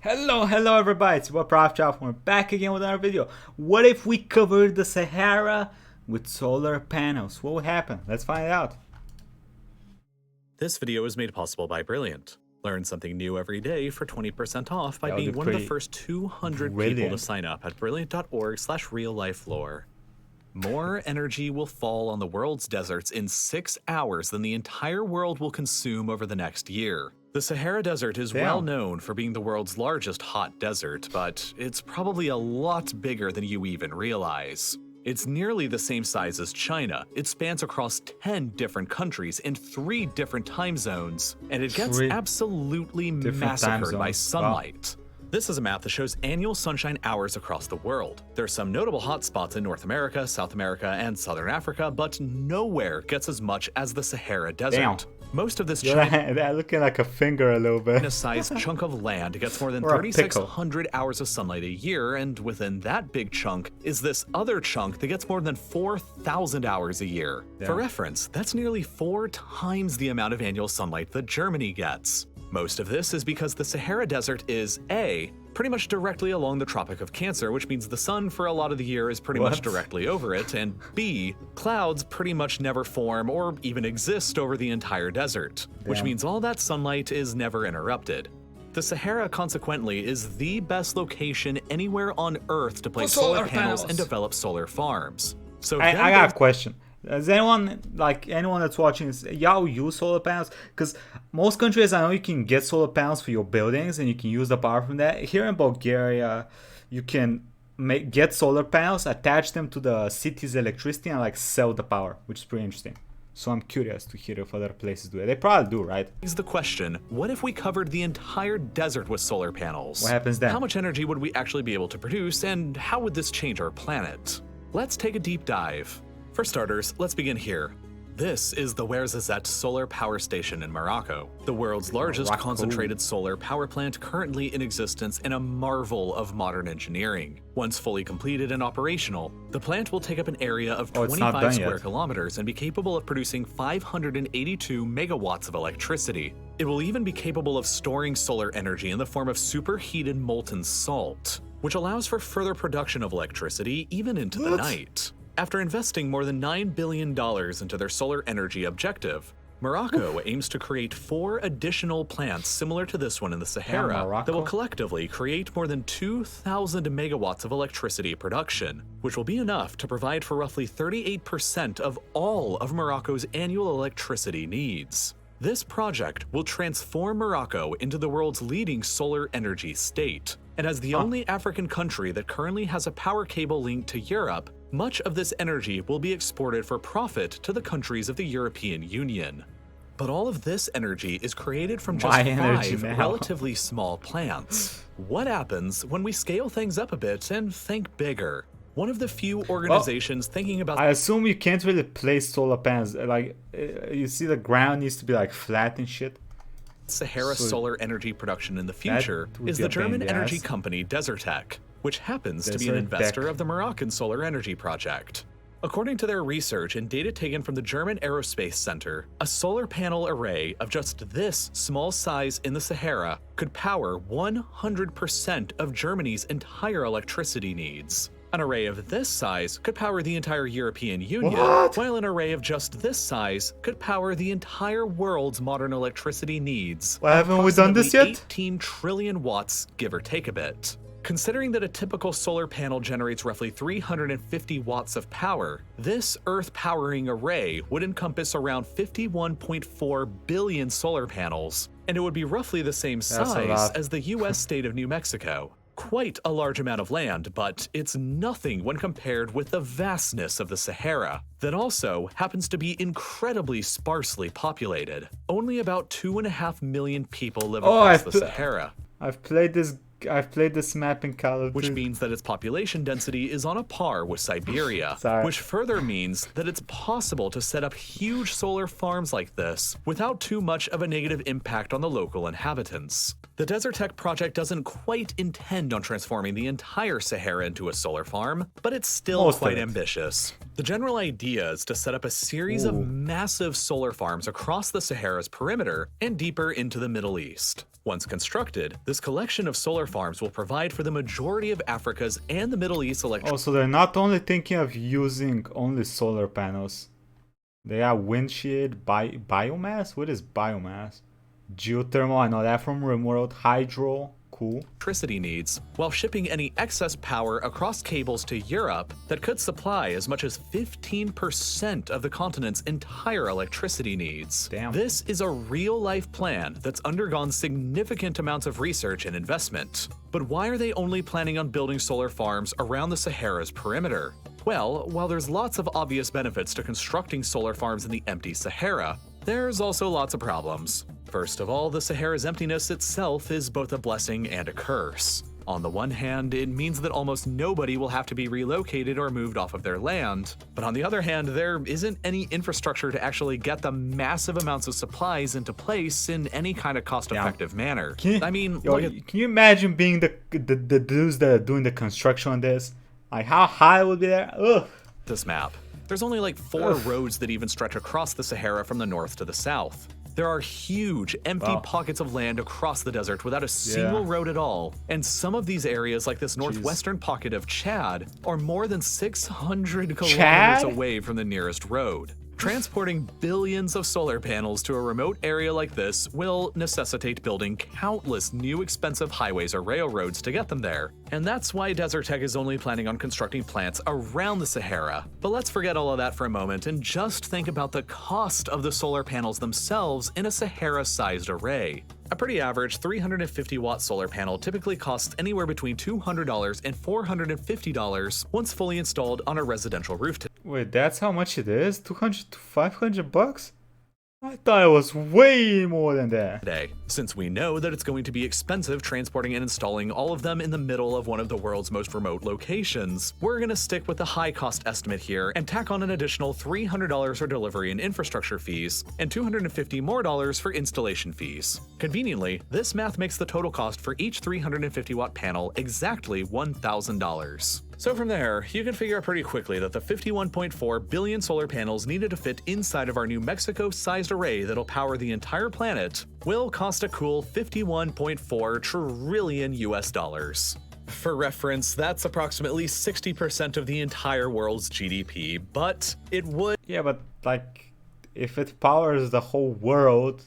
Hello everybody, it's Proftrof. We're back again with another video. What if we covered the Sahara with solar panels? What would happen? Let's find out. This video is made possible by Brilliant. Learn something new every day for 20% off by being one of the first 200 people to sign up at brilliant.org/real-life-lore. More energy will fall on the world's deserts in 6 hours than the entire world will consume over the next year. The Sahara Desert is well known for being the world's largest hot desert, but it's probably a lot bigger than you even realize. It's nearly the same size as China. It spans across 10 different countries in 3 different time zones, and it gets absolutely massacred by sunlight. Wow. This is a map that shows annual sunshine hours across the world. There are some notable hotspots in North America, South America, and Southern Africa, but nowhere gets as much as the Sahara Desert. Most of this they're looking like a finger a little bit. A sized chunk of land gets more than 3,600 hours of sunlight a year, and within that big chunk is this other chunk that gets more than 4,000 hours a year. For reference, that's nearly 4 times the amount of annual sunlight that Germany gets. Most of this is because the Sahara Desert is A, pretty much directly along the Tropic of Cancer, which means the sun for a lot of the year is pretty much directly over it, and B, clouds pretty much never form or even exist over the entire desert, which means all that sunlight is never interrupted. The Sahara, consequently, is the best location anywhere on Earth to place solar panels and develop solar farms. So I got a question. Does anyone that's watching, y'all use solar panels? Because most countries, I know you can get solar panels for your buildings and you can use the power from that. Here in Bulgaria, you can get solar panels, attach them to the city's electricity, and sell the power, which is pretty interesting. So I'm curious to hear if other places do it. They probably do, right? Is the question, what if we covered the entire desert with solar panels? What happens then? How much energy would we actually be able to produce, and how would this change our planet? Let's take a deep dive. For starters, let's begin here. This is the Ouarzazate Solar Power Station in Morocco, the world's largest concentrated solar power plant currently in existence and a marvel of modern engineering. Once fully completed and operational, the plant will take up an area of 25 square kilometers and be capable of producing 582 megawatts of electricity. It will even be capable of storing solar energy in the form of superheated molten salt, which allows for further production of electricity even into the night. After investing more than $9 billion into their solar energy objective, Morocco aims to create 4 additional plants similar to this one in the Sahara that will collectively create more than 2,000 megawatts of electricity production, which will be enough to provide for roughly 38% of all of Morocco's annual electricity needs. This project will transform Morocco into the world's leading solar energy state, and as the only African country that currently has a power cable linked to Europe, much of this energy will be exported for profit to the countries of the European Union. But all of this energy is created from just 5 relatively small plants. What happens when we scale things up a bit and think bigger? One of the few organizations thinking about— I assume you can't really place solar panels. You see the ground needs to be flat and shit. Sahara solar energy production in the future is the German energy company Desertec, which happens to be an investor of the Moroccan Solar Energy Project. According to their research and data taken from the German Aerospace Center, a solar panel array of just this small size in the Sahara could power 100% of Germany's entire electricity needs. An array of this size could power the entire European Union, while an array of just this size could power the entire world's modern electricity needs. Well, haven't we done this yet? 18 trillion watts, give or take a bit. Considering that a typical solar panel generates roughly 350 watts of power, this Earth-powering array would encompass around 51.4 billion solar panels, and it would be roughly the same size as the US state of New Mexico. Quite a large amount of land, but it's nothing when compared with the vastness of the Sahara, that also happens to be incredibly sparsely populated. Only about 2.5 million people live across the Sahara. I've played this map in Call of Duty. Which means that its population density is on a par with Siberia, which further means that it's possible to set up huge solar farms like this without too much of a negative impact on the local inhabitants. The Desertec project doesn't quite intend on transforming the entire Sahara into a solar farm, but it's still quite ambitious. The general idea is to set up a series of massive solar farms across the Sahara's perimeter and deeper into the Middle East. Once constructed, this collection of solar farms will provide for the majority of Africa's and the Middle East's electricity. Oh, so they're not only thinking of using only solar panels. They have windshield, biomass? What is biomass? Geothermal, I know that from remote. Hydro, cool. Electricity needs, while shipping any excess power across cables to Europe that could supply as much as 15% of the continent's entire electricity needs. Damn. This is a real-life plan that's undergone significant amounts of research and investment. But why are they only planning on building solar farms around the Sahara's perimeter? Well, while there's lots of obvious benefits to constructing solar farms in the empty Sahara, there's also lots of problems. First of all, the Sahara's emptiness itself is both a blessing and a curse. On the one hand, it means that almost nobody will have to be relocated or moved off of their land. But on the other hand, there isn't any infrastructure to actually get the massive amounts of supplies into place in any kind of cost-effective manner. Can you imagine being the dudes that are doing the construction on this? Like, how high would be there? Ugh. This map. There's only like 4 roads that even stretch across the Sahara from the north to the south. There are huge, empty pockets of land across the desert without a single road at all. And some of these areas, like this northwestern pocket of Chad, are more than 600 kilometers away from the nearest road. Transporting billions of solar panels to a remote area like this will necessitate building countless new expensive highways or railroads to get them there. And that's why Desert Tech is only planning on constructing plants around the Sahara. But let's forget all of that for a moment and just think about the cost of the solar panels themselves in a Sahara-sized array. A pretty average 350-watt solar panel typically costs anywhere between $200 and $450 once fully installed on a residential roof. Wait, that's how much it is? 200 to 500 bucks? I thought it was way more than that. Today, since we know that it's going to be expensive transporting and installing all of them in the middle of one of the world's most remote locations, we're going to stick with the high cost estimate here and tack on an additional $300 for delivery and infrastructure fees and $250 more for installation fees. Conveniently, this math makes the total cost for each 350-watt panel exactly $1,000. So from there, you can figure out pretty quickly that the 51.4 billion solar panels needed to fit inside of our New Mexico-sized array that'll power the entire planet will cost a cool 51.4 trillion US dollars. For reference, that's approximately 60% of the entire world's GDP, but it would... Yeah, but like, if it powers the whole world,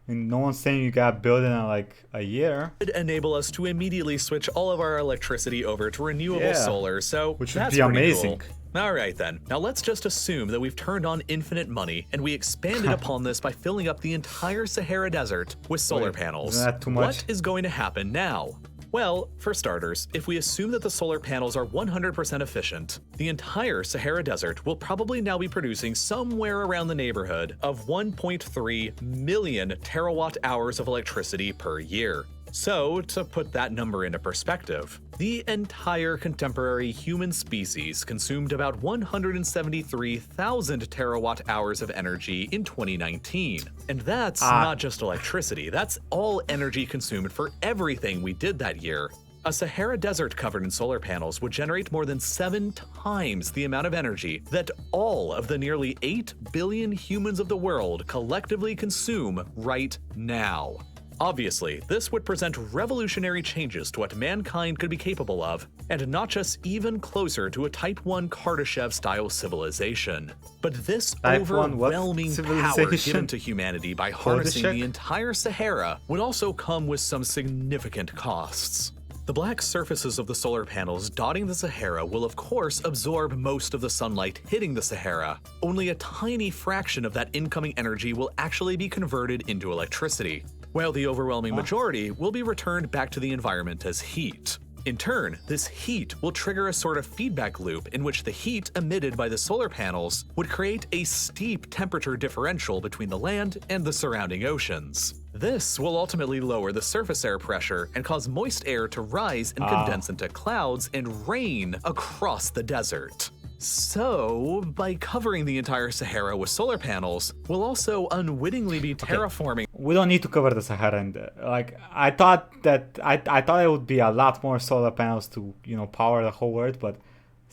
and no one's saying you gotta build it in like a year. Would enable us to immediately switch all of our electricity over to renewable solar, so which would that's be amazing. Cool. Alright then, now let's just assume that we've turned on infinite money and we expanded upon this by filling up the entire Sahara Desert with solar panels. Isn't that too much? What is going to happen now? Well, for starters, if we assume that the solar panels are 100% efficient, the entire Sahara Desert will probably now be producing somewhere around the neighborhood of 1.3 million terawatt hours of electricity per year. So, to put that number into perspective, the entire contemporary human species consumed about 173,000 terawatt hours of energy in 2019. And that's not just electricity, that's all energy consumed for everything we did that year. A Sahara Desert covered in solar panels would generate more than 7 times the amount of energy that all of the nearly 8 billion humans of the world collectively consume right now. Obviously, this would present revolutionary changes to what mankind could be capable of, and notch us even closer to a Type 1 Kardashev-style civilization. But this overwhelming power given to humanity by harnessing the entire Sahara would also come with some significant costs. The black surfaces of the solar panels dotting the Sahara will of course absorb most of the sunlight hitting the Sahara. Only a tiny fraction of that incoming energy will actually be converted into electricity, while the overwhelming majority will be returned back to the environment as heat. In turn, this heat will trigger a sort of feedback loop in which the heat emitted by the solar panels would create a steep temperature differential between the land and the surrounding oceans. This will ultimately lower the surface air pressure and cause moist air to rise and condense into clouds and rain across the desert. So, by covering the entire Sahara with solar panels, we'll also unwittingly be terraforming. We don't need to cover the Sahara, and like I thought it would be a lot more solar panels to power the whole world, but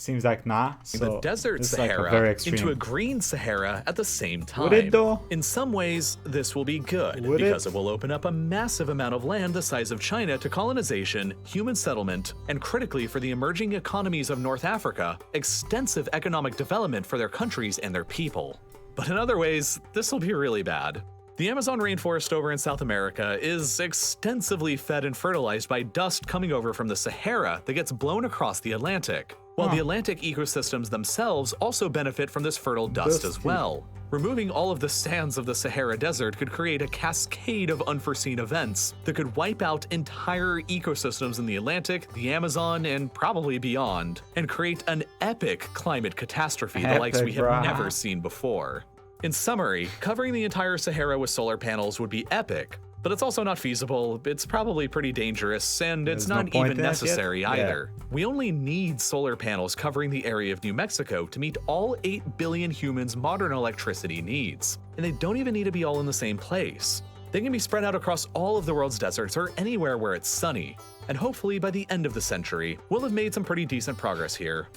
Seems like nah. So the desert this is like a Sahara very extreme. into a green Sahara at the same time. Would it though? In some ways, this will be good Would because it? it will open up a massive amount of land the size of China to colonization, human settlement, and critically for the emerging economies of North Africa, extensive economic development for their countries and their people. But in other ways, this will be really bad. The Amazon rainforest over in South America is extensively fed and fertilized by dust coming over from the Sahara that gets blown across the Atlantic, while the Atlantic ecosystems themselves also benefit from this fertile dust as well. Removing all of the sands of the Sahara Desert could create a cascade of unforeseen events that could wipe out entire ecosystems in the Atlantic, the Amazon, and probably beyond, and create an epic climate catastrophe the likes we have never seen before. In summary, covering the entire Sahara with solar panels would be epic, but it's also not feasible, it's probably pretty dangerous, and it's not even necessary either. We only need solar panels covering the area of New Mexico to meet all 8 billion humans' modern electricity needs. And they don't even need to be all in the same place. They can be spread out across all of the world's deserts or anywhere where it's sunny. And hopefully by the end of the century, we'll have made some pretty decent progress here.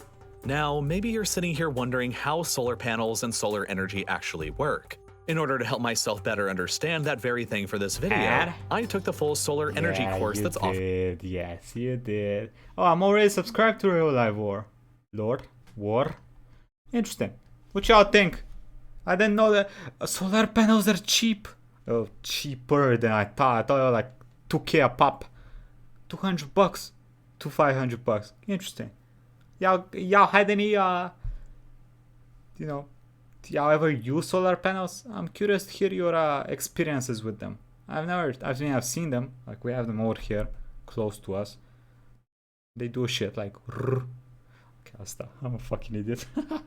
Now, maybe you're sitting here wondering how solar panels and solar energy actually work. In order to help myself better understand that very thing for this video, I took the full solar energy course that's offered. Yes, you did. Oh, I'm already subscribed to hololive War. Interesting. What y'all think? I didn't know that solar panels are cheap. Oh, cheaper than I thought. I thought they were like 2K a pop. $200 to $500. Interesting. Y'all had any y'all ever use solar panels? I'm curious to hear your experiences with them. I've seen them, like we have them over here close to us. They do shit like okay, I'll stop. I'm a fucking idiot. What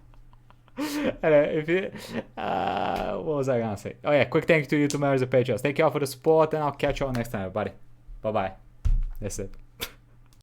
was I gonna say? Oh yeah, quick thank you to YouTube members and patrons. Thank you all for the support, and I'll catch you all next time, everybody. Bye bye. That's it.